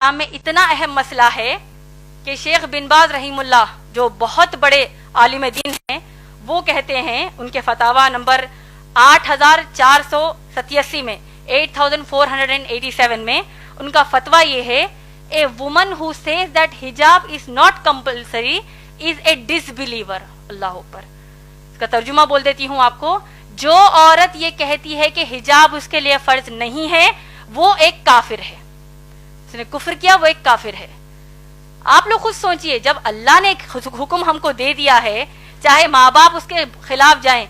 میں اتنا اہم مسئلہ ہے کہ شیخ بن باز رحیم اللہ جو بہت بڑے عالم دین ہیں وہ کہتے ہیں ان کے فتاوا نمبر 8487 میں 8487 میں ان کا فتویٰ یہ ہے a woman who says that حجاب is not compulsory is a disbeliever. Allah اوپر. اس کا ترجمہ بول دیتی ہوں آپ کو. جو عورت یہ کہتی ہے کہ حجاب اس کے لیے فرض نہیں ہے وہ ایک کافر ہے. اس نے کفر کیا, وہ ایک کافر ہے. آپ لوگ خود سوچئے, جب اللہ نے حکم ہم کو دے دیا ہے, چاہے ماں باپ اس کے خلاف جائیں,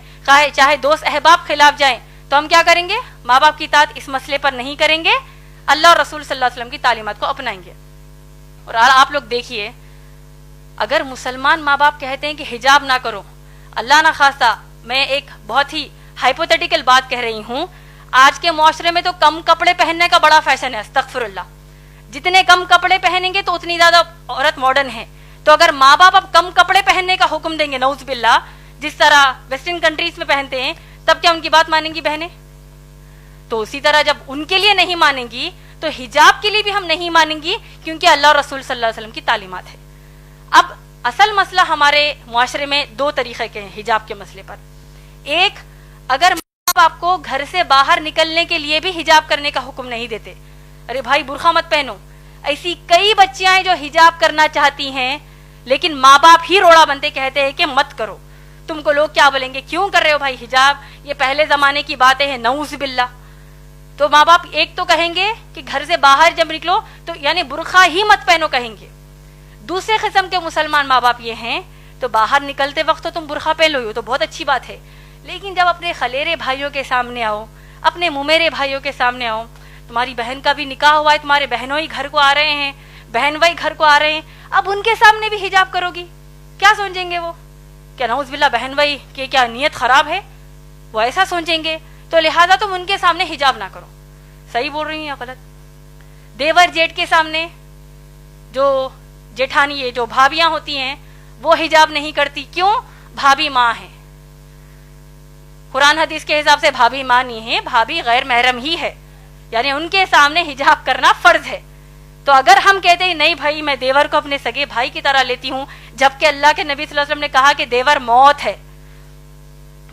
چاہے دوست احباب خلاف جائیں, تو ہم کیا کریں گے؟ ماں باپ کی اطاعت اس مسئلے پر نہیں کریں گے, اللہ اور رسول صلی اللہ علیہ وسلم کی تعلیمات کو اپنائیں گے. اور آپ لوگ دیکھیے, اگر مسلمان ماں باپ کہتے ہیں کہ حجاب نہ کرو, اللہ نہ خواستہ, میں ایک بہت ہی ہائپوتھیٹیکل بات کہہ رہی ہوں, آج کے معاشرے میں تو کم کپڑے پہننے کا بڑا فیشن ہے, استغفر اللہ. جتنے کم کپڑے پہنیں گے تو اتنی زیادہ عورت ماڈرن ہے. تو اگر ماں باپ اب کم کپڑے پہننے کا حکم دیں گے, نعوذ باللہ, جس طرح ویسٹرن کنٹریز میں پہنتے ہیں, تب کیا ان کی بات مانیں گی بہنیں؟ تو اسی طرح جب ان کے لیے نہیں مانیں گی تو حجاب کے لیے بھی ہم نہیں مانیں گی, کیونکہ اللہ اور رسول صلی اللہ علیہ وسلم کی تعلیمات ہے. اب اصل مسئلہ ہمارے معاشرے میں دو طریقے کے ہیں حجاب کے مسئلے پر. ایک, اگر ماں باپ کو گھر سے باہر نکلنے کے لیے بھی حجاب کرنے کا حکم نہیں دیتے, ارے بھائی برقع مت پہنو. ایسی کئی بچیاں ہیں جو حجاب کرنا چاہتی ہیں لیکن ماں باپ ہی روڑا بنتے کہتے ہیں کہ مت کرو, تم کو لوگ کیا بولیں گے, کیوں کر رہے ہو بھائی حجاب, یہ پہلے زمانے کی باتیں ہیں, نعوذ باللہ. تو ماں باپ ایک تو کہیں گے کہ گھر سے باہر جب نکلو تو یعنی برقع ہی مت پہنو کہیں گے. دوسرے قسم کے مسلمان ماں باپ یہ ہیں, تو باہر نکلتے وقت تو تم برقع پہن لو, تو بہت اچھی بات ہے, لیکن جب اپنے خلیرے بھائیوں کے سامنے آؤ, اپنے ممیرے بھائیوں کے سامنے آؤ, تمہاری بہن کا بھی نکاح ہوا ہے, تمہارے بہنوں ہی گھر کو آ رہے ہیں, بہن بھائی گھر کو آ رہے ہیں, اب ان کے سامنے بھی حجاب کرو گی, کیا سوچیں گے وہ؟ کیا نعوذ باللہ بہن بھائی کہ کیا نیت خراب ہے, وہ ایسا سوچیں گے. تو لہٰذا تم ان کے سامنے حجاب نہ کرو. صحیح بول رہی ہیں یا غلط؟ دیور جیٹ کے سامنے, جو جیٹھانی جو بھابیاں ہوتی ہیں وہ حجاب نہیں کرتی, کیوں؟ بھابی ماں ہے. قرآن حدیث کے حساب سے بھابی ماں نہیں ہے, بھابی غیر محرم ہی ہے, یعنی ان کے سامنے حجاب کرنا فرض ہے. تو اگر ہم کہتے ہیں نہیں بھائی میں دیور کو اپنے سگے بھائی کی طرح لیتی ہوں, جبکہ اللہ کے نبی صلی اللہ علیہ وسلم نے کہا کہ دیور موت ہے,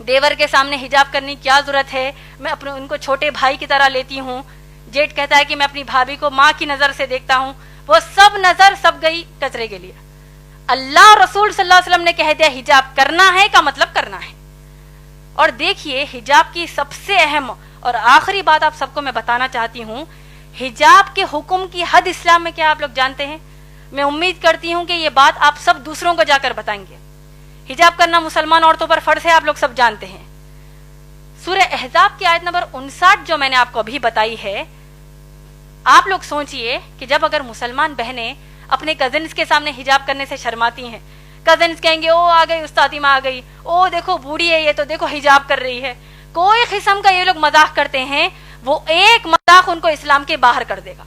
دیور کے سامنے حجاب کرنے کی کیا ضرورت ہے, میں اپنے ان کو چھوٹے بھائی کی طرح لیتی ہوں. جیٹ کہتا ہے کہ میں اپنی بھابھی کو ماں کی نظر سے دیکھتا ہوں, وہ سب نظر سب گئی کچرے کے لیے. اللہ اور رسول صلی اللہ علیہ وسلم نے کہہ دیا حجاب کرنا ہے کا مطلب کرنا ہے. اور دیکھیے حجاب کی سب سے اہم اور آخری بات آپ سب کو میں بتانا چاہتی ہوں, حجاب کے حکم کی حد اسلام میں کیا آپ لوگ جانتے ہیں؟ میں امید کرتی ہوں کہ یہ بات آپ سب دوسروں کو جا کر بتائیں گے. حجاب کرنا مسلمان عورتوں پر فرض ہے, آپ لوگ سب جانتے ہیں. سورہ احزاب کی آیت نمبر 59 جو میں نے آپ کو ابھی بتائی ہے, آپ لوگ سوچئے کہ جب اگر مسلمان بہنیں اپنے کزنز کے سامنے حجاب کرنے سے شرماتی ہیں, کزنز کہیں گے او آ گئی استادی ماں آ گئی, او دیکھو بوڑھی ہے یہ تو دیکھو حجاب کر رہی ہے, کوئی قسم کا یہ لوگ مذاق کرتے ہیں, وہ ایک مذاق ان کو اسلام کے باہر کر دے گا.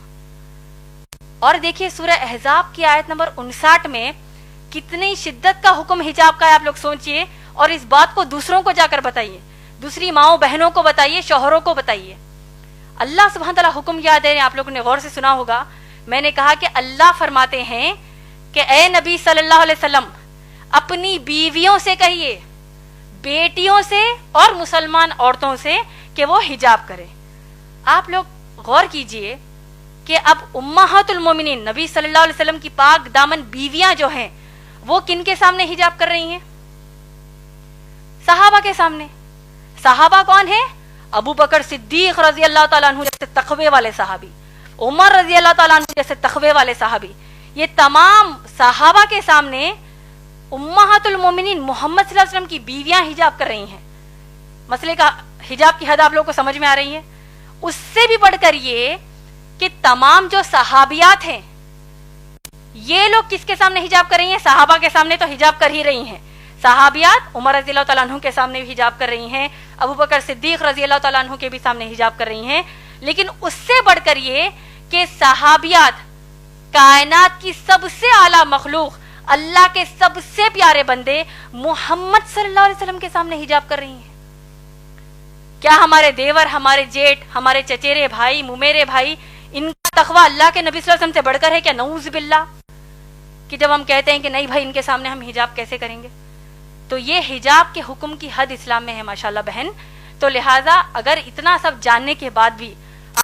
اور دیکھیے سورہ احزاب کی آیت نمبر 59 میں کتنی شدت کا حکم حجاب کا ہے, آپ لوگ سوچئے, اور اس بات کو دوسروں کو جا کر بتائیے, دوسری ماؤں بہنوں کو بتائیے, شوہروں کو بتائیے. اللہ سبحانہ تعالیٰ حکم یاد ہے, آپ لوگوں نے غور سے سنا ہوگا, میں نے کہا کہ اللہ فرماتے ہیں کہ اے نبی صلی اللہ علیہ وسلم اپنی بیویوں سے کہیے, بیٹیوں سے اور مسلمان عورتوں سے کہ وہ حجاب کرے. آپ لوگ غور کیجئے کہ اب امہات المومنین نبی صلی اللہ علیہ وسلم کی پاک دامن بیویاں جو ہیں وہ کن کے سامنے حجاب کر رہی ہیں؟ صحابہ کے سامنے. صحابہ کون ہیں؟ ابو بکر صدیق رضی اللہ تعالیٰ عنہ جیسے تقوی والے صحابی, عمر رضی اللہ تعالیٰ عنہ جیسے تقوی والے صحابی, یہ تمام صحابہ کے سامنے امہات المومنین محمد صلی اللہ علیہ وسلم کی بیویاں حجاب کر رہی ہیں. مسئلے کا حجاب کی حد آپ لوگوں کو سمجھ میں آ رہی ہے؟ اس سے بھی بڑھ کر یہ کہ تمام جو صحابیات ہیں یہ لوگ کس کے سامنے حجاب کر رہی ہیں؟ صحابہ کے سامنے تو حجاب کر ہی رہی ہیں. صحابیات عمر رضی اللہ تعالیٰ عنہ کے سامنے بھی حجاب کر رہی ہیں, ابو بکر صدیق رضی اللہ تعالیٰ عنہ کے بھی سامنے حجاب کر رہی ہیں. لیکن اس سے بڑھ کر یہ کہ صحابیات کائنات کی سب سے اعلیٰ مخلوق, اللہ کے سب سے پیارے بندے محمد صلی اللہ علیہ وسلم کے سامنے حجاب کر رہی ہیں. کیا ہمارے دیور, ہمارے جیٹ, ہمارے چچیرے بھائی, ممیرے بھائی, ان کا تقوی اللہ کے نبی صلی اللہ علیہ وسلم سے بڑھ کر ہے کیا؟ نعوذ باللہ، کہ جب ہم کہتے ہیں کہ نہیں بھائی ان کے سامنے ہم حجاب کیسے کریں گے. تو یہ حجاب کے حکم کی حد اسلام میں ہے ماشاءاللہ بہن. تو لہٰذا اگر اتنا سب جاننے کے بعد بھی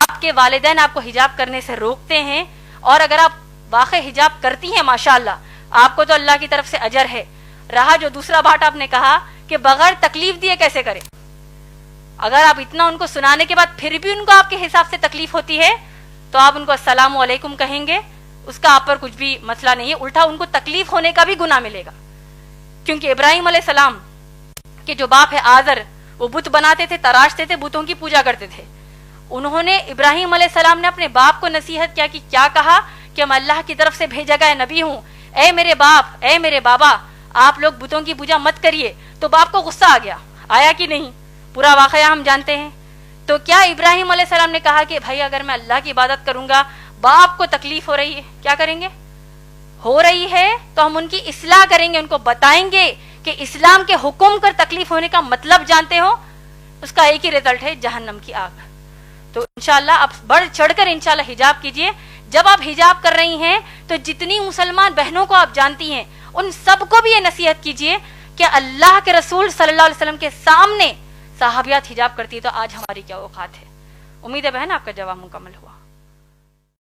آپ کے والدین آپ کو حجاب کرنے سے روکتے ہیں، اور اگر آپ واقع حجاب کرتی ہیں ماشاءاللہ آپ کو تو اللہ کی طرف سے اجر ہے. رہا جو دوسرا بات آپ نے کہا کہ بغیر تکلیف دیے کیسے کریں، اگر آپ اتنا ان کو سنانے کے بعد پھر بھی ان کو آپ کے حساب سے تکلیف ہوتی ہے تو آپ ان کو السلام علیکم کہیں گے، اس کا آپ پر کچھ بھی مسئلہ نہیں ہے، الٹا ان کو تکلیف ہونے کا بھی گناہ ملے گا. کیونکہ ابراہیم علیہ السلام کے جو باپ ہے آزر، وہ بت بناتے تھے، تراشتے تھے، بتوں کی پوجا کرتے تھے. انہوں نے ابراہیم علیہ السلام نے اپنے باپ کو نصیحت کیا کہ کیا کہا کہ میں اللہ کی طرف سے بھیجا گیا نبی ہوں، اے میرے باپ، اے میرے بابا، آپ لوگ بتوں کی پوجا مت کریے. تو باپ کو غصہ آ گیا، آیا کہ نہیں؟ پورا واقعہ ہم جانتے ہیں. تو کیا ابراہیم علیہ السلام نے کہا کہ بھائی اگر میں اللہ کی عبادت کروں گا باپ کو تکلیف ہو رہی ہے، کیا کریں گے؟ ہو رہی ہے تو ہم ان کی اصلاح کریں گے، ان کو بتائیں گے کہ اسلام کے حکم کر تکلیف ہونے کا مطلب جانتے ہو، اس کا ایک ہی رزلٹ ہے جہنم کی آگ. تو انشاءاللہ آپ بڑھ چڑھ کر انشاءاللہ حجاب کیجئے. جب آپ حجاب کر رہی ہیں تو جتنی مسلمان بہنوں کو آپ جانتی ہیں ان سب کو بھی یہ نصیحت کیجئے کہ اللہ کے رسول صلی اللہ علیہ وسلم کے سامنے صحابیات حجاب کرتی ہے تو آج ہماری کیا اوقات ہے. امید ہے بہن آپ کا جواب مکمل ہوا.